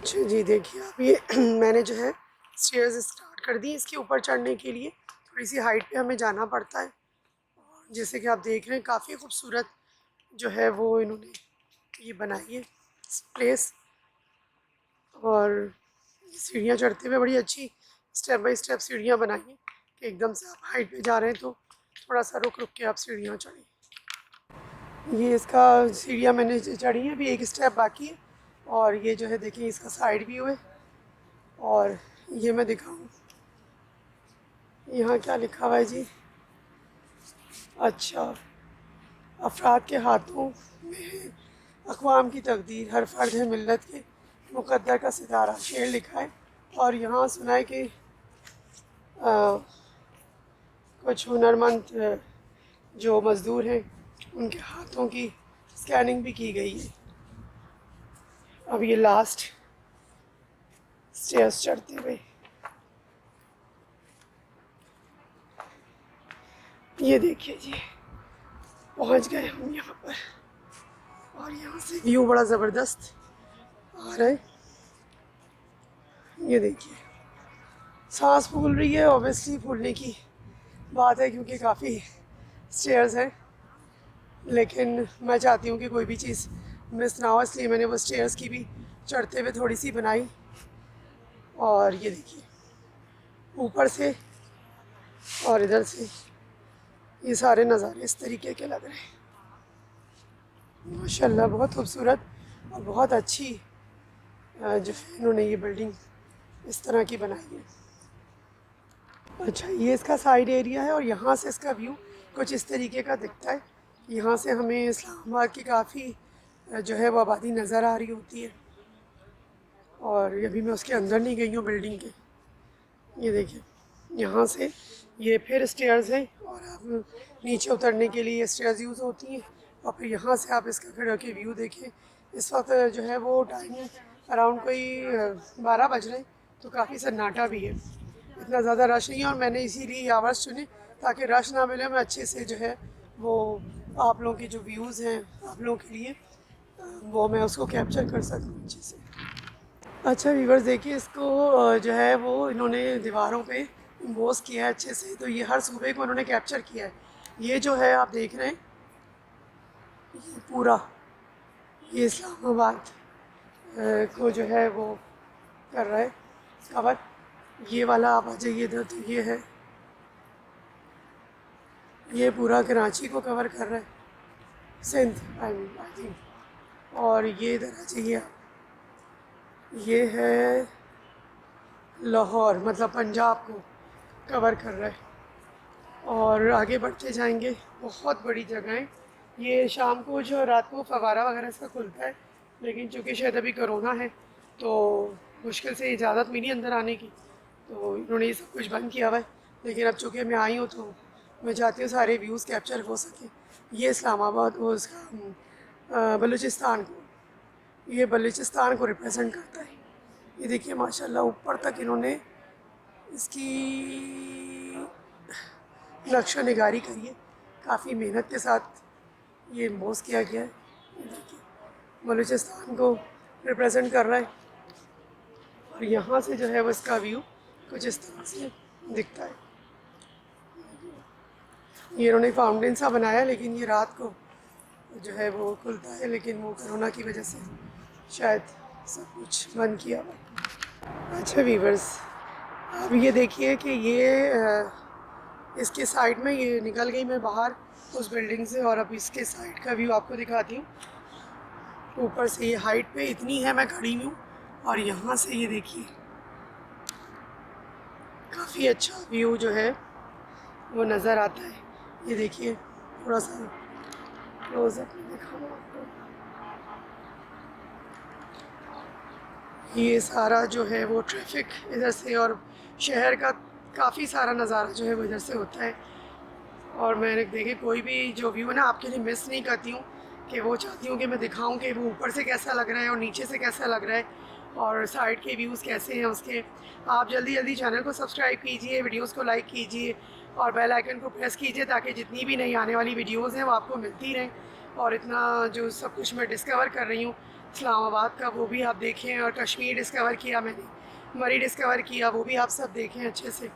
अच्छा जी, देखिए अब ये मैंने जो है स्टेयर्स स्टार्ट कर दी। इसके ऊपर चढ़ने के लिए थोड़ी सी हाइट पे हमें जाना पड़ता है। और जैसे कि आप देख रहे हैं काफ़ी खूबसूरत जो है वो इन्होंने ये बनाई है प्लेस। और ये सीढ़ियाँ चढ़ते हुए बड़ी अच्छी स्टेप बाय स्टेप सीढ़ियाँ बनाई हैं कि एकदम से आप हाइट पे जा रहे हैं तो थोड़ा सा रुक रुक के आप सीढ़ियाँ चढ़ें। ये इसका सीढ़ियाँ मैंने चढ़ी हैं, अभी एक स्टेप बाकी है। और ये जो है देखिए इसका साइड व्यू है। और ये मैं दिखाऊँ, यहाँ क्या लिखा हुआ है जी? अच्छा, अफराद के हाथों में है अक़वाम की तकदीर, हर फर्द है मिल्लत के मुक़द्दर का सितारा, शेर लिखा है। और यहाँ सुना है कि कुछ हुनरमंद जो मज़दूर हैं उनके हाथों की स्कैनिंग भी की गई है। अब ये लास्ट स्टेयर्स चढ़ते हुए ये देखिए जी, पहुंच गए हम यहाँ पर। और यहाँ से व्यू बड़ा ज़बरदस्त आ रहा है। ये देखिए सांस फूल रही है, ऑब्वियसली फूलने की बात है क्योंकि काफ़ी स्टेयर्स हैं। लेकिन मैं चाहती हूँ कि कोई भी चीज़ मिस ना हो, इसलिए मैंने वो स्टेयर्स की भी चढ़ते हुए थोड़ी सी बनाई। और ये देखिए ऊपर से और इधर से ये सारे नज़ारे इस तरीके के लग रहे हैं। माशाल्लाह बहुत खूबसूरत और बहुत अच्छी जो है इन्होंने ये बिल्डिंग इस तरह की बनाई है। अच्छा, ये इसका साइड एरिया है और यहाँ से इसका व्यू कुछ इस तरीके का दिखता है। यहाँ से हमें इस्लामाबाद की काफ़ी जो है वो आबादी नज़र आ रही होती है। और अभी मैं उसके अंदर नहीं गई हूँ बिल्डिंग के। ये देखिए यहाँ से ये फिर स्टेयर्स हैं और अब नीचे उतरने के लिए ये स्टेयर्स यूज़ होती हैं। और फिर यहाँ से आप इसका खड़ा के व्यू देखें। इस वक्त जो है वो टाइम अराउंड कोई 12 बज रहे हैं, तो काफ़ी सन्नाटा भी है, इतना ज़्यादा रश नहीं है। और मैंने इसीलिए आवर्स चुने ताकि रश ना मिले, मैं अच्छे से जो है वो आप लोगों के जो व्यूज़ हैं आप लोगों के लिए वो मैं उसको कैप्चर कर सकूँ अच्छे से। अच्छा व्यूवर्स, देखिए इसको जो है वो इन्होंने दीवारों पे इम्बोस किया है अच्छे से, तो ये हर सूबे को इन्होंने कैप्चर किया है। ये जो है आप देख रहे हैं ये पूरा ये इस्लामाबाद को जो है वो कर रहा है कवर। ये वाला आप आ जाइए इधर, तो ये है ये पूरा कराची को कवर कर रहा है, सिंध आई थिंक। और ये इधर आ जाइए आप, ये है लाहौर मतलब पंजाब को कवर कर रहा है। और आगे बढ़ते जाएंगे, बहुत बड़ी जगह है ये। शाम को जो रात को फवारा वगैरह इसका खुलता है, लेकिन चूँकि शायद अभी कोरोना है तो मुश्किल से इजाज़त मिली अंदर आने की, तो इन्होंने ये सब कुछ बंद किया हुआ है। लेकिन अब चूँकि मैं आई हूँ तो मैं चाहती हूँ सारे व्यूज़ कैप्चर हो सके। ये इस्लामाबाद वो उसका बलूचिस्तान को, ये बलूचिस्तान को रिप्रेजेंट करता है। ये देखिए माशाल्लाह ऊपर तक इन्होंने इसकी नक्शा निगारी करी है, काफ़ी मेहनत के साथ ये एम्बोस किया गया है। ये देखिए बलूचिस्तान को रिप्रेजेंट कर रहा है। और यहाँ से जो है वो इसका व्यू कुछ इस तरह से दिखता है। ये इन्होंने फाउंटेन सा बनाया है, लेकिन ये रात को जो है वो खुलता है, लेकिन वो कोरोना की वजह से शायद सब कुछ बंद किया हुआ। अच्छा वीवर्स, अब ये देखिए कि ये इसके साइड में ये निकल गई मैं बाहर उस बिल्डिंग से, और अब इसके साइड का व्यू आपको दिखाती हूँ। ऊपर से ये हाइट पे इतनी है मैं खड़ी हूँ, और यहाँ से ये देखिए काफ़ी अच्छा व्यू जो है वो नज़र आता है। ये देखिए थोड़ा सा क्लोजअप में दिखाऊँ आपको, ये सारा जो है वो ट्रैफिक इधर से और शहर का काफ़ी सारा नज़ारा जो है वो इधर से होता है। और मैंने देखे कोई भी जो व्यू है ना आपके लिए मिस नहीं करती हूँ, कि वो चाहती हूँ कि मैं दिखाऊँ कि वो ऊपर से कैसा लग रहा है और नीचे से कैसा लग रहा है और साइड के व्यूज़ कैसे हैं उसके। आप जल्दी जल्दी चैनल को सब्सक्राइब कीजिए, वीडियोज़ को लाइक कीजिए और बेल आइकन को प्रेस कीजिए, ताकि जितनी भी नई आने वाली वीडियोज़ हैं वो आपको मिलती रहें। और इतना जो सब कुछ मैं डिस्कवर कर रही हूँ इस्लामाबाद का, वो भी आप देखें। और कश्मीर डिस्कवर किया मैंने, मरी डिस्कवर किया, वो भी आप सब देखें अच्छे से।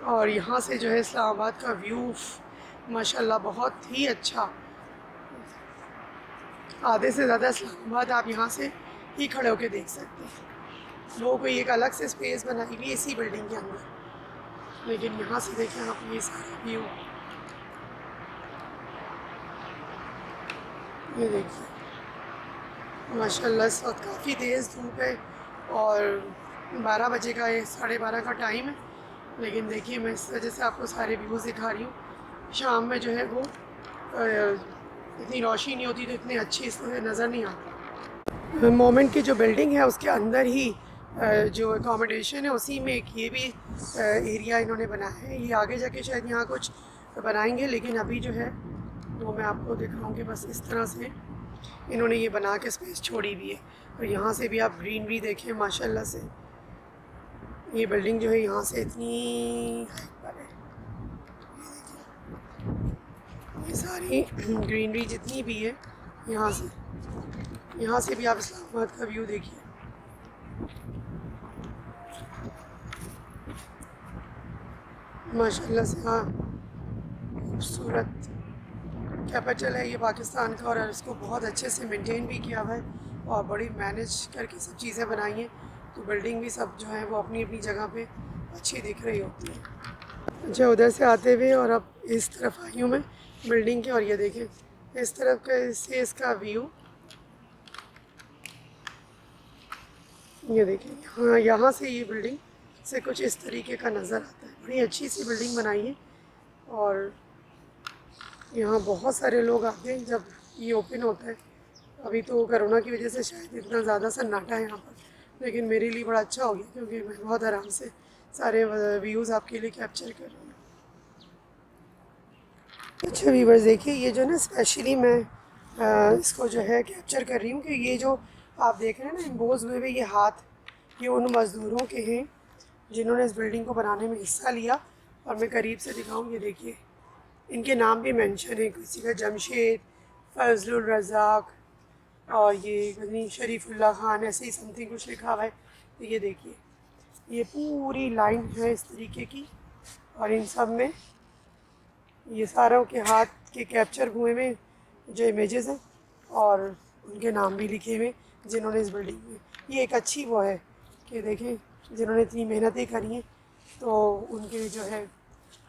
और यहाँ से जो है इस्लामाबाद का व्यू माशाल्लाह बहुत ही अच्छा, आधे से ज़्यादा इस्लामाबाद आप यहाँ से ही खड़े होकर देख सकते हैं। वो कोई एक अलग से स्पेस बनाई हुई है इसी बिल्डिंग के अंदर, लेकिन यहाँ से देखें आप ये सारा व्यू, ये देखिए माशाल्लाह। इस वक्त काफ़ी तेज़ धूप है और 12 बजे का, 12:30 का टाइम है, लेकिन देखिए मैं इस वजह से आपको सारे व्यूज़ दिखा रही हूँ। शाम में जो है वो इतनी रोशनी नहीं होती तो इतनी अच्छी इसमें नज़र नहीं आती। मोमेंट की जो बिल्डिंग है उसके अंदर ही जो अकोमोडेशन है उसी में एक ये भी एरिया इन्होंने बनाया है। ये आगे जाके शायद यहाँ कुछ बनाएंगे, लेकिन अभी जो है वो मैं आपको दिखाऊंगी। बस इस तरह से इन्होंने ये बना के स्पेस छोड़ी हुई है। और यहाँ से भी आप ग्रीनरी देखें माशाल्लाह से। ये बिल्डिंग जो है यहाँ से इतनी हाइट पर है, ये सारी ग्रीनरी जितनी भी है यहाँ से भी आप इस्लामाबाद का व्यू देखिए। माशाल्लाह से हाँ, खूबसूरत कैपिटल है ये पाकिस्तान का, और इसको बहुत अच्छे से मेंटेन भी किया हुआ है और बड़ी मैनेज करके सब चीज़ें बनाई हैं। तो बिल्डिंग भी सब जो है वो अपनी अपनी जगह पे अच्छी दिख रही होती है। अच्छा, उधर से आते हुए और अब इस तरफ आई हूँ मैं बिल्डिंग के, और ये देखें इस तरफ का से इसका व्यू, ये देखिए यहाँ से ये बिल्डिंग से कुछ इस तरीके का नज़र आता है। बड़ी अच्छी सी बिल्डिंग बनाई है और यहाँ बहुत सारे लोग आते हैं जब ये ओपन होता है। अभी तो कोरोना की वजह से शायद इतना ज़्यादा सन्नाटा है यहाँ पर, लेकिन मेरे लिए बड़ा अच्छा हो गया क्योंकि मैं बहुत आराम से सारे व्यूज़ आपके लिए कैप्चर कर रही हूँ। अच्छा व्यूवर्स, देखिए ये जो ना स्पेशली मैं इसको जो है कैप्चर कर रही हूँ कि ये जो आप देख रहे हैं ना इम्पोज हुए ये हाथ, ये उन मज़दूरों के हैं जिन्होंने इस बिल्डिंग को बनाने में हिस्सा लिया। और मैं करीब से दिखाऊँ, ये देखिए इनके नाम भी मेंशन है, किसी का जमशेद, फजलुल रज़ाक और ये गनी शरीफुल्लाह खान, ऐसे ही समथिंग कुछ लिखा हुआ है। तो ये देखिए ये पूरी लाइन है इस तरीके की, और इन सब में ये सारों के हाथ के कैप्चर हुए में जो इमेजेस हैं और उनके नाम भी लिखे हुए जिन्होंने इस बिल्डिंग में, ये एक अच्छी वो है कि देखें जिन्होंने इतनी मेहनतें करी हैं तो उनके जो है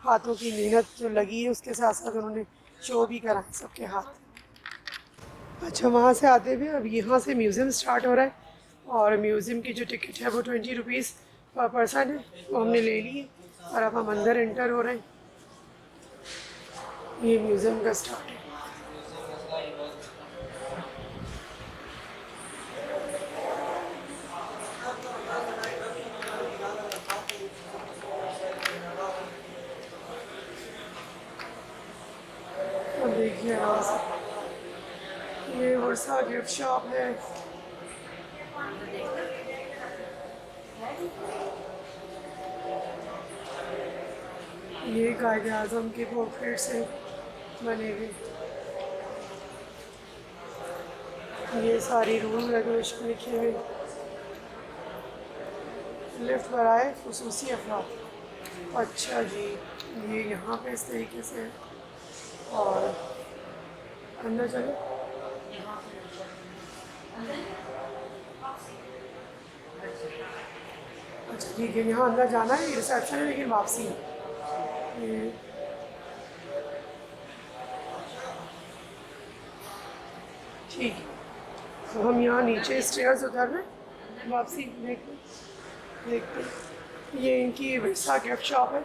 हाथों की मेहनत जो लगी है उसके साथ साथ उन्होंने शो भी कराए सबके हाथ। अच्छा, वहाँ से आते हुए अब यहाँ से म्यूज़ियम स्टार्ट हो रहा है, और म्यूज़ियम की जो टिकट है वो 20 रुपीज़ पर पर्सन है, वो हमने ले ली है और अब हम अंदर एंटर हो रहे हैं। ये म्यूज़ियम का स्टार्ट है। अब देखिए यहाँ से ये वर्षा गिफ्ट शॉप है। ये कायदे आज़म के पोर्ट्रेट से बने हुए, ये सारी रूल रेगुलेशन लिखे हुए। लिफ्ट बनाए खुसूसी अफराद। अच्छा जी, ये यहाँ पे इस तरीके से है और अंदर चले। अच्छा ठीक है, यहाँ अंदर जाना है, रिसेप्शन है लेकिन वापसी है ये। ठीक है, तो हम यहाँ नीचे स्टेयर्स उतर रहे हैं, वापसी देखते। ये इनकी विरसा गिफ्ट शॉप है।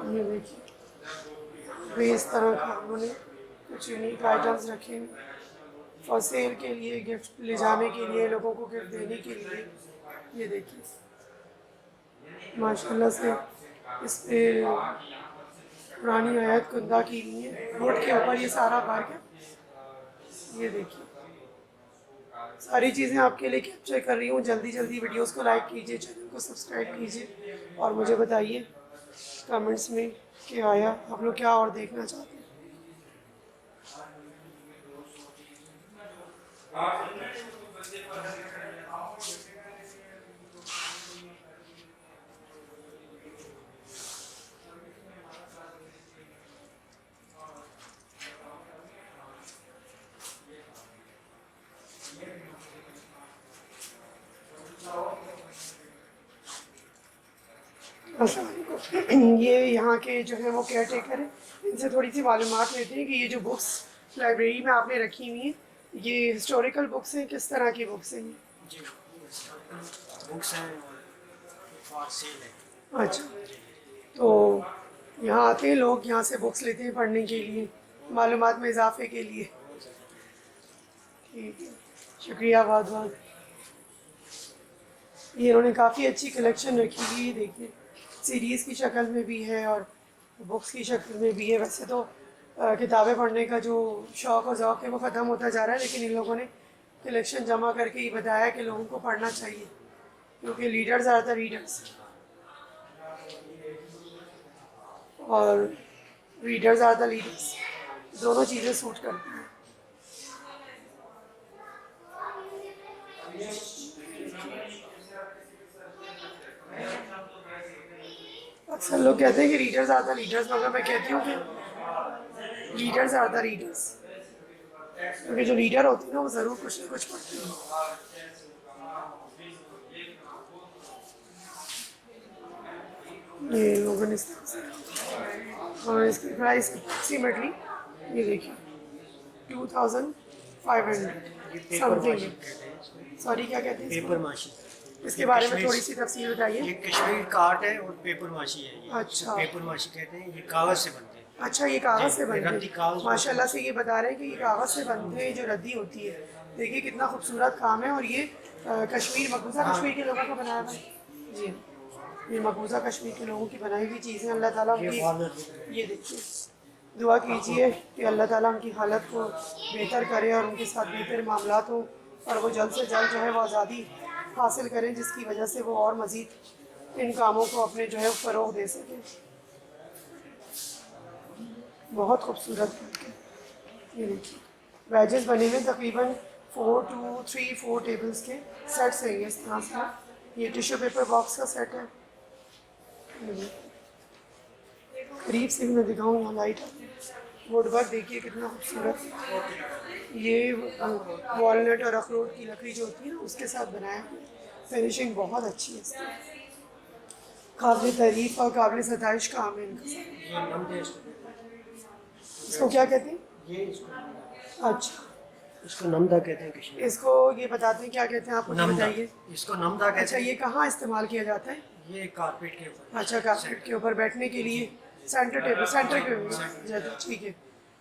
ये देखिए इस तरह का उन्होंने कुछ यूनिक आइटम्स रखे हैं फॉर सेल के लिए, गिफ्ट ले जाने के लिए, लोगों को गिफ्ट देने के लिए। ये देखिए माशाल्लाह से इस पे पुरानी आयत कुंदा की हुई है, रोड के ऊपर ये सारा पार्क है। ये देखिए सारी चीज़ें आपके लिए कैप्चर कर रही हूँ। जल्दी जल्दी वीडियोस को लाइक कीजिए, चैनल को सब्सक्राइब कीजिए और मुझे बताइए कमेंट्स में कि आया आप लोग क्या और देखना चाहते हैं। ये यहाँ के जो है वो केयर टेकर हैं, इनसे थोड़ी सी मालूमात लेते हैं कि ये जो बुक्स लाइब्रेरी में आपने रखी हुई हैं ये हिस्टोरिकल बुक्स हैं, किस तरह की बुक्स हैं ये? जी बुक्स हैं फॉर सेल है। अच्छा, तो यहाँ आते हैं लोग, यहाँ से बुक्स लेते हैं पढ़ने के लिए, मालूमात में इजाफे के लिए। ठीक है, शुक्रिया बहुत बहुत। ये इन्होंने काफ़ी अच्छी कलेक्शन रखी हुई है, देखिए सीरीज़ की शक्ल में भी है और बुक्स की शक्ल में भी है। वैसे तो किताबें पढ़ने का जो शौक़ और ज़ौक़ है वो ख़त्म होता जा रहा है, लेकिन इन लोगों ने कलेक्शन जमा करके ये बताया कि लोगों को पढ़ना चाहिए, क्योंकि लीडर्स आर द रीडर्स और रीडर्स आर द लीडर्स, दोनों चीज़ें सूट करती हैं। अक्सर लोग कहते हैं कि रीडर्स आर द लीडर्स, मगर मैं कहती हूँ कि लीडर्स आर द रीडर्स, क्योंकि जो लीडर होते हैं ना वो ज़रूर कुछ ना कुछ पढ़ते हैं। ये लोगों ने इस तरह से और इसकी प्राइस अप्रॉक्सीमेटली ये देखिए 2500 समथिंग। सॉरी क्या कहते हैं पेपर माशी, इसके बारे में थोड़ी सी तफसील ये बताइए। कश्मीरी कार्ट है और पेपर माशी है ये। अच्छा। पेपर माशी कहते हैं, ये कागज से बनते हैं। अच्छा, ये कागज़ से ये बनते रद्दी हैं, कागज़ माशाल्लाह से ये बता रहे हैं कि ये कागज़ से बनते हैं, जो रद्दी होती है। देखिए कितना खूबसूरत काम है। और ये कश्मीर मकबूजा कश्मीर के लोगों का बनाया हुआ है जी। ये मकबूजा कश्मीर के लोगों की बनाई हुई चीज़ें, अल्लाह ताला ये उनकी, फादर ये देखिए दुआ कीजिए कि अल्लाह ताला उनकी हालत को बेहतर करे और उनके साथ बेहतर मामलात हों और वो जल्द से जल्द जो है वो आज़ादी हासिल करें, जिसकी वजह से वो और मज़ीद इन कामों को अपने जो है फ़रोग़ दे सकें। बहुत खूबसूरत है। ये देखिए बैजेस बने हुए तकरीबन 4 टेबल्स के सेट्स हैं ये इस तरह से। ये टिश्यू पेपर बॉक्स का सेट है। करीब से भी मैं दिखाऊँ, यहाँ लाइट वुड वर्क देखिए कितना खूबसूरत है। ये वॉलनट और अखरोट की लकड़ी जो होती है ना उसके साथ बनाया है। फिनिशिंग बहुत अच्छी है इसकी, काबिल तारीफ़ और काबिल सताइश काम है इनका। ये नमदे इसको क्या कहते हैं? ये अच्छा, इसको नमदा कहते हैं कश्मीर। इसको ये बताते हैं क्या कहते हैं, आप मुझे नमदा, बताइए। इसको नमदा कहते अच्छा, हैं। ये कहाँ इस्तेमाल किया जाता है? ये कारपेट के ऊपर। अच्छा, कारपेट के ऊपर बैठने के लिए, सेंटर टेबल, सेंटर के ऊपर, ठीक है।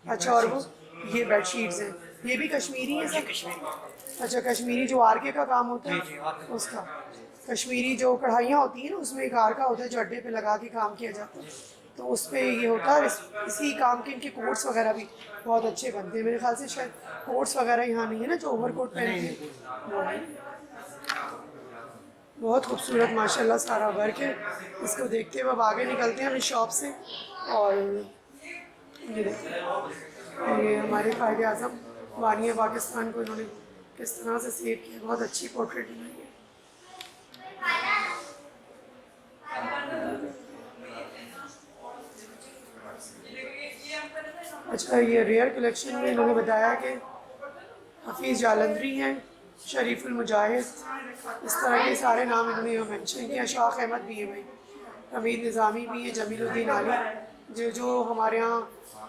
अच्छा, और वो ये बेड शीट्स हैं, ये भी कश्मीरी है ये सर? कश्मीर। अच्छा, कश्मीरी जो आरके का काम होता जी है जी आर्ट। उसका, कश्मीरी जो कढ़ाइयाँ होती हैं ना उसमें एक आर का होता है जो अड्डे पे लगा के काम किया जाता है, तो उस पर ये होता है। इसी काम के इनके कोट्स वगैरह भी बहुत अच्छे बनते हैं। मेरे ख्याल से शायद कोट्स वगैरह यहाँ नहीं है ना, जो ओवर कोट पहनते हैं वो नहीं। बहुत खूबसूरत माशाल्लाह सारा वर्क है। इसको देखते हुए अब आगे निकलते हैं हम इस शॉप से। और ये देखिए ये हमारे कायदे आज़म वानिया पाकिस्तान को इन्होंने किस तरह से सेव किया, बहुत अच्छी पोर्ट्रेट बनाई है। अच्छा, ये रेयर कलेक्शन में इन्होंने बताया कि हफीज़ जालंधरी हैं, शरीफुल मुजाहिद, इस तरह के सारे नाम इन्होंने यहाँ मेंशन किया। शाख अहमद भी है भाई, हमीद निज़ामी भी है, जमीलुद्दीन आली जो हमारे यहाँ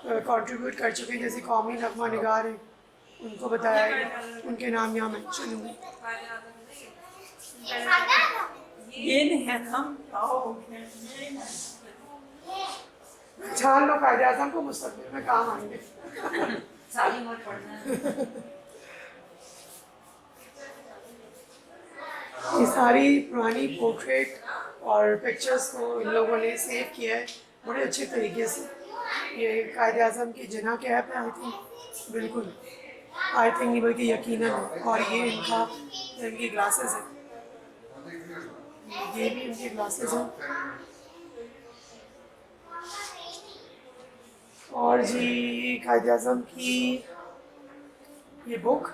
कंट्रीब्यूट कर चुके हैं, जैसे कौमी नगमा निगार हैं उनको बताया है, उनके नाम यहाँ मेंशन हुए। ये नहीं है हम पहचान लो कायदे आज़म को, मुस्तक़बिल में काम आएंगे। सारी मत पढ़ना। ये सारी पुरानी पोर्ट्रेट और पिक्चर्स को इन लोगों ने सेव किया है बड़े अच्छे तरीके से। ये कायदे आज़म की जिना कैप है, आई थिंक, बिल्कुल आई थिंक नहीं बल्कि यकीनन है। और ये इनकी ग्लासेस हैं, ये भी इनके ग्लासेस हैं। और जी कायद आज़म की ये book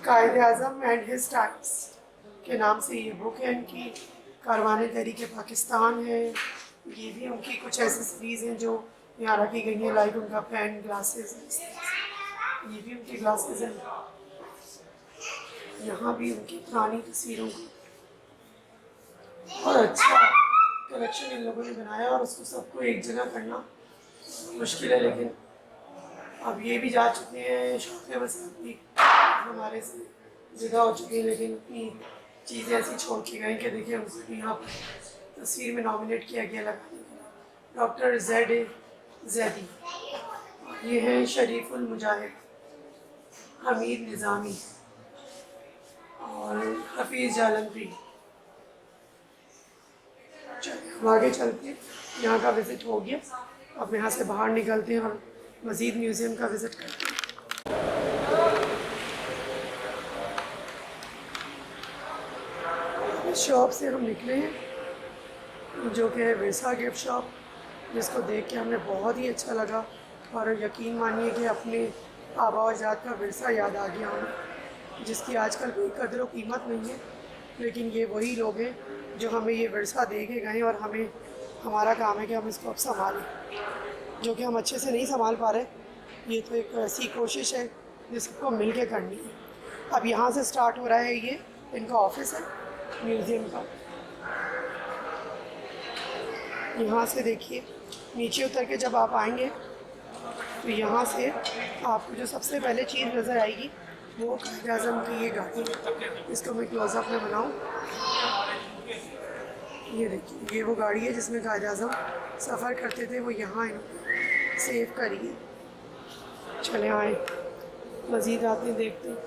Quaid Azam and his times के नाम से ये बुक है इनकी। कारवाने तहरीक पाकिस्तान है। ये भी उनकी कुछ ऐसी सीरीज़ हैं जो यहाँ रखी गई हैं, लाइक उनका पेन, ग्लासेस, ये भी उनकी ग्लासेस हैं। यहाँ भी उनकी पुरानी तस्वीरों को और अच्छा कलेक्शन इन लोगों ने बनाया, और उसको सबको एक जगह करना मुश्किल है, लेकिन अब ये भी जा चुके हैं शौक़ वसाती हमारे से जुदा हो चुके हैं, लेकिन अपनी चीज़ें ऐसी छोड़ के गए कि देखिए उनको यहाँ पर तस्वीर में नॉमिनेट किया गया लगाने के लिए। डॉक्टर जैदी, ये हैं शरीफुल मुजाहिद, हमीद निज़ामी और हफीज़ जालंधरी। चलिए हम आगे चलते हैं, यहाँ का विज़िट हो गया, अब यहाँ से बाहर निकलते हैं और मज़ीद म्यूज़ियम का विज़िट करते हैं। इस शॉप से हम निकले हैं जो कि है विरसा गिफ्ट शॉप, जिसको देख के हमें बहुत ही अच्छा लगा, और यकीन मानिए कि अपने आबा और अजदाद का विरसा याद आ गया हमें, जिसकी आजकल कोई कदर व कीमत नहीं है, लेकिन ये वही लोग हैं जो हमें ये विरसा दे के गए, और हमारा काम है कि हम इसको अब संभालें, जो कि हम अच्छे से नहीं संभाल पा रहे। ये तो एक ऐसी कोशिश है जिसको मिल के करनी है। अब यहाँ से स्टार्ट हो रहा है, ये इनका ऑफिस है म्यूज़ियम का। यहाँ से देखिए नीचे उतर के जब आप आएंगे तो यहाँ से आपको जो सबसे पहले चीज़ नज़र आएगी वो कायद आज़म की ये गाड़ी है। इसको मैं क्लोज़अप में बनाऊँ, ये देखिए ये वो गाड़ी है जिसमें कायद आज़म सफ़र करते थे, वो यहाँ इन्होंने सेव करी है। चले आए मज़ीद आते हैं, देखते हैं,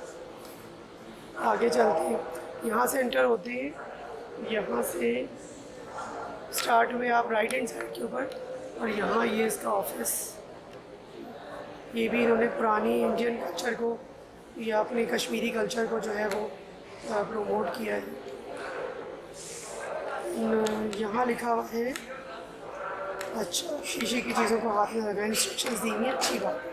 आगे चलते हैं। यहाँ से एंटर होते हैं, यहाँ से स्टार्ट हुए आप राइट हैंड साइड के ऊपर, और यहाँ ये इसका ऑफिस। ये भी इन्होंने पुरानी इंडियन कल्चर को या अपने कश्मीरी कल्चर को जो है वो प्रमोट किया है। यहाँ लिखा हुआ है, अच्छा शीशे की चीज़ों को हाथ में लगाए, इंस्ट्रक्शंस दी हुई हैं, अच्छी बात है।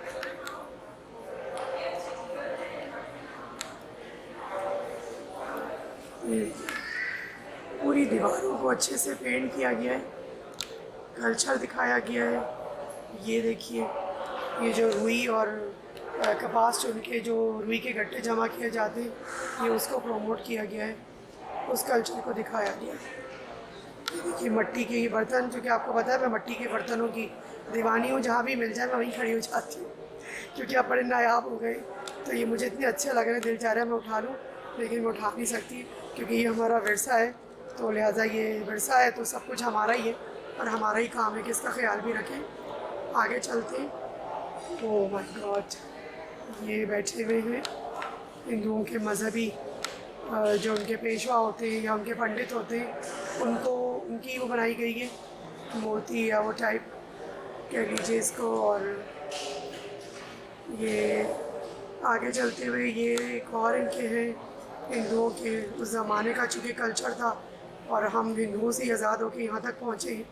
पूरी दीवारों को अच्छे से पेंट किया गया है, कल्चर दिखाया गया है। ये देखिए ये जो रुई और कपास चुन के जो रुई के गट्टे जमा किए जाते हैं, ये उसको प्रमोट किया गया है, उस कल्चर को दिखाया गया है। ये देखिए मट्टी के ये बर्तन, जो कि आपको पता है मैं मट्टी के बर्तनों की दीवानी हूँ, जहाँ भी मिल जाए मैं वहीं खड़ी हो जाती हूँ, क्योंकि आप बड़े नायाब हो गए। तो ये मुझे इतने अच्छे लग रहे हैं, दिल चाह रहा है मैं उठा लूँ, लेकिन मैं उठा नहीं सकती क्योंकि ये हमारा विरसा है, तो लिहाजा ये विरसा है तो सब कुछ हमारा ही है, और हमारा ही काम है कि इसका ख्याल भी रखें। आगे चलते हैं। ओह माय गॉड, ये बैठे हुए हैं हिंदुओं के मज़हबी जो उनके पेशवा होते हैं या उनके पंडित होते हैं, उनको उनकी वो बनाई गई है मूर्ति या वो टाइप कह लीजिए इसको। और ये आगे चलते हुए ये एक और इनके हैं हिंदुओं के उस ज़माने का, चूँकि कल्चर था और हम हिंदुओं से आज़ाद होकर यहाँ तक पहुँचे हैं,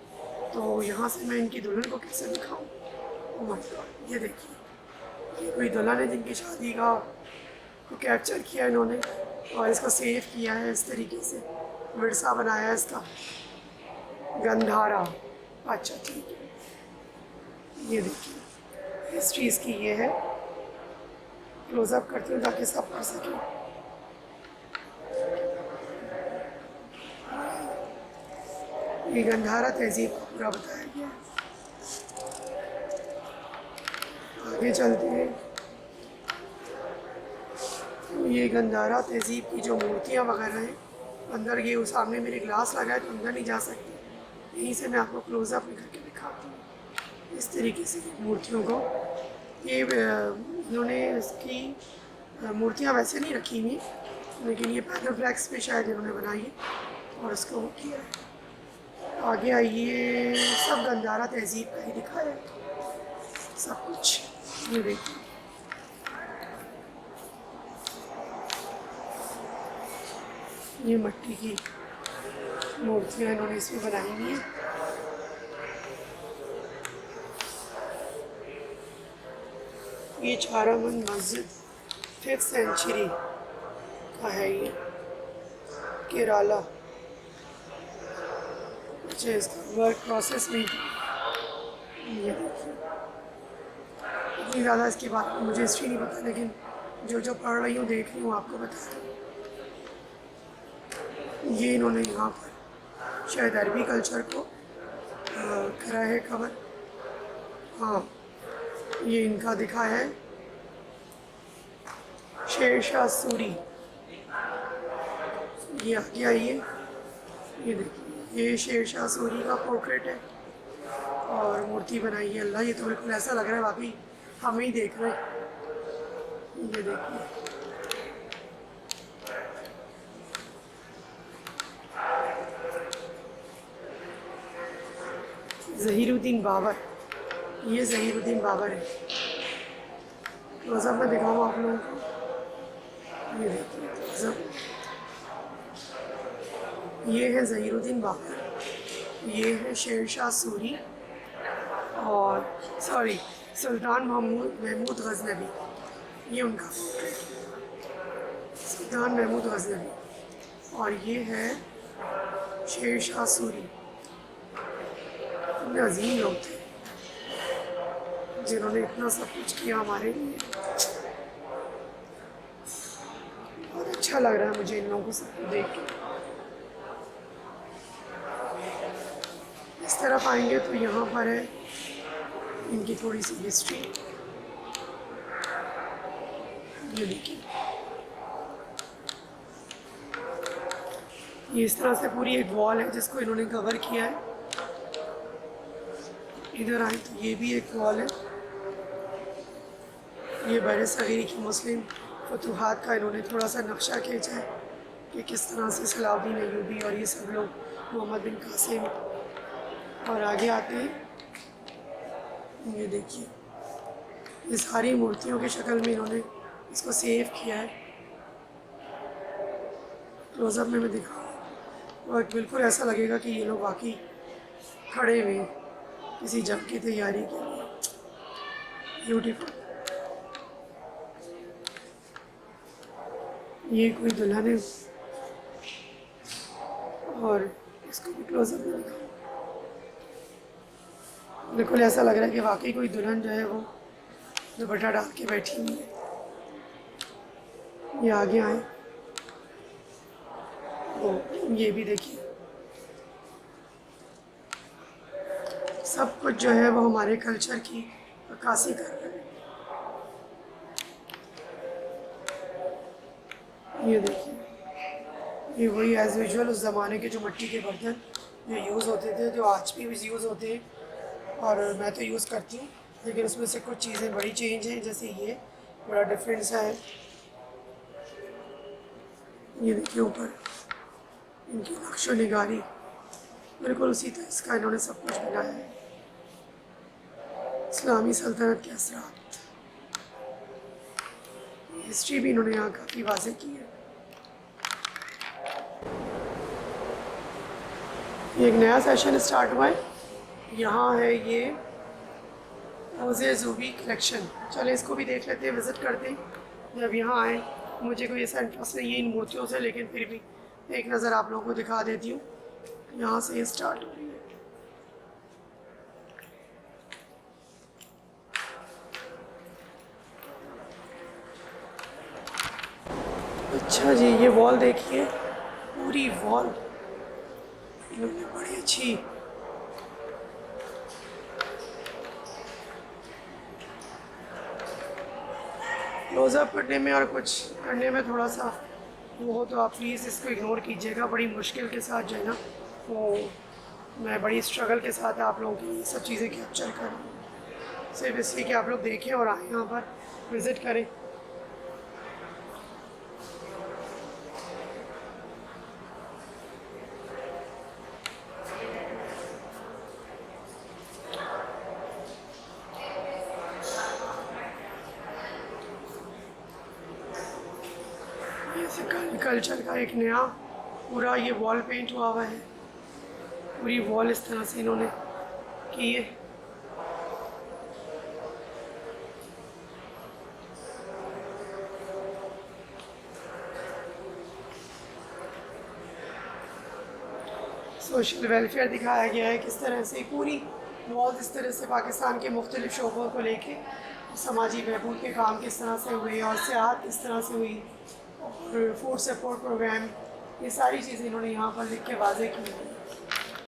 तो यहाँ से मैं इनकी दुल्हन को कैसे दिखाऊँ। ओह माय गॉड, ये देखिए ये कोई दुल्हन है जिनकी शादी का को कैप्चर किया इन्होंने और इसको सेव किया है इस तरीके से, विरसा बनाया है इसका। गंधारा, अच्छा ठीक है, ये देखिए हिस्ट्री इसकी ये है। क्लोज़अप करती हूँ ताकि सब कर सकें। ये गंधारा तहजीब का पूरा बताया गया है। आगे चलते हैं, ये गंधारा तहजीब की जो मूर्तियाँ वगैरह हैं, अंदर ये सामने मेरे ग्लास लगा है तो अंदर नहीं जा सकती, यहीं से मैं आपको क्लोज़अप में करके दिखाती हूँ इस तरीके से मूर्तियों को। ये इन्होंने इसकी मूर्तियाँ वैसे नहीं रखी हुई, लेकिन ये पैनल ब्लैक्स पे शायद इन्होंने बनाई है और उसको वो किया है। आगे आइए, सब गंधारा तहजीब का ही दिखाया है सब कुछ। ये देखिए ये मट्टी की मूर्तियाँ इन्होंने इसमें बनाई हुई हैं। ये चारामंद मस्जिद 5th सेंचुरी का है ये, केरला। अच्छा, इसका वर्क प्रोसेस में ये देखिए। इतनी ज़्यादा इसके बारे में मुझे हिस्ट्री नहीं पता, लेकिन जो पढ़ रही हूँ, देख रही हूँ, आपको बता दूँ। ये इन्होंने यहाँ पर शायद अरबी कल्चर को करा है कवर। हाँ, ये इनका दिखा है शेर शाह सूरी। ये आगे आइए, ये देखिए, ये शेर शाह सूरी का पोर्ट्रेट है और मूर्ति बनाई है। अल्लाह, ये तो बिल्कुल ऐसा लग रहा है वाकई हमें ही देख रहे हैं। ये देखिए, ज़हीरुद्दीन बाबर, ये ज़हीरुद्दीन बाबर है। क्लोज़अप में दिखाऊँ आप लोगों को, ये देखिए क्लोज़अप। ये है ज़हीरुद्दीन बाबर, ये है शेर शाह सूरी, और सॉरी सुल्तान महमूद गज़नवी, ये उनका पोर्ट्रेट है, सुल्तान महमूद गज़नवी। और ये है शेर शाह सूरी। इतने अजीम लोग थे जिन्होंने इतना सब कुछ किया हमारे लिए। बहुत अच्छा लग रहा है मुझे इन लोगों को सब कुछ देख के। इस तरफ आएंगे तो यहाँ पर है इनकी थोड़ी सी हिस्ट्री। ये देखिए, ये इस तरह से पूरी एक वॉल है जिसको इन्होंने कवर किया है। इधर आए तो ये भी एक वॉल है। ये बर सगीर की मुस्लिम फतूहात का इन्होंने थोड़ा सा नक्शा खींचा है कि किस तरह से सलाउद्दीन अय्यूबी और ये सब लोग, मोहम्मद बिन कासिम। और आगे आते हैं, ये देखिए, ये सारी मूर्तियों की शक्ल में इन्होंने इसको सेव किया है। क्लोज़अप में मैं दिखाऊँ और बिल्कुल ऐसा लगेगा कि ये लोग वाकई खड़े हुए किसी जंग की तैयारी के लिए। ब्यूटीफुल। ये कोई दुल्हन है और इसको भी क्लोज़अप में दिखाऊँ। बिल्कुल ऐसा लग रहा है कि वाकई कोई दुल्हन जो है वो दुपट्टा डाल के बैठी हुई है। ये आगे आए, वो ये भी देखिए, सब कुछ जो है वो हमारे कल्चर की अक्कासी कर रहे हैं। ये देखिए, ये वही एज यूजुअल उस ज़माने के जो मिट्टी के बर्तन जो यूज़ होते थे, जो आज भी यूज़ होते हैं, और मैं तो यूज़ करती हूँ, लेकिन उसमें से कुछ चीज़ें बड़ी चेंज हैं। जैसे ये बड़ा डिफरेंस है। ये देखिए ऊपर इनकी नक्शो निगारी बिल्कुल उसी तरह इसका इन्होंने सब कुछ बनाया है। इस्लामी सल्तनत के असरात, हिस्ट्री भी इन्होंने यहाँ काफ़ी वाज़ेह की है। ये एक नया सेशन स्टार्ट हुआ है। यहाँ है ये रोज़े ज़ूबी कलेक्शन। चले इसको भी देख लेते हैं, विज़िट करते हैं। जब यहाँ आए, मुझे कोई ऐसा इंटरेस्ट नहीं है इन मूर्तियों से, लेकिन फिर भी एक नज़र आप लोगों को दिखा देती हूँ। यहाँ से ये स्टार्ट हो रही है। अच्छा जी, ये वॉल देखिए, पूरी वॉल इन्होंने बड़ी अच्छी क्लोज़अप करने में और कुछ करने में थोड़ा सा वो हो, तो आप प्लीज़ इसको इग्नोर कीजिएगा। बड़ी मुश्किल के साथ जो है ना, वो मैं बड़ी स्ट्रगल के साथ आप लोगों की सब चीज़ें कैप्चर कर रही हूँ, सिर्फ इसलिए कि आप लोग देखें और आए यहाँ पर विज़िट करें। कल्चर का एक नया पूरा ये वॉल पेंट हुआ है। पूरी वॉल इस तरह से इन्होंने की है। सोशल वेलफेयर दिखाया गया है, किस तरह से पूरी वॉल इस तरह से पाकिस्तान के मुख्तलिफ शोबों को लेके समाजी बहबूद के काम किस तरह से हुए और सियाहत किस तरह से हुई और फूड सपोर्ट प्रोग्राम, ये सारी चीज़ें इन्होंने यहाँ पर लिख के वाजे की हुई हैं।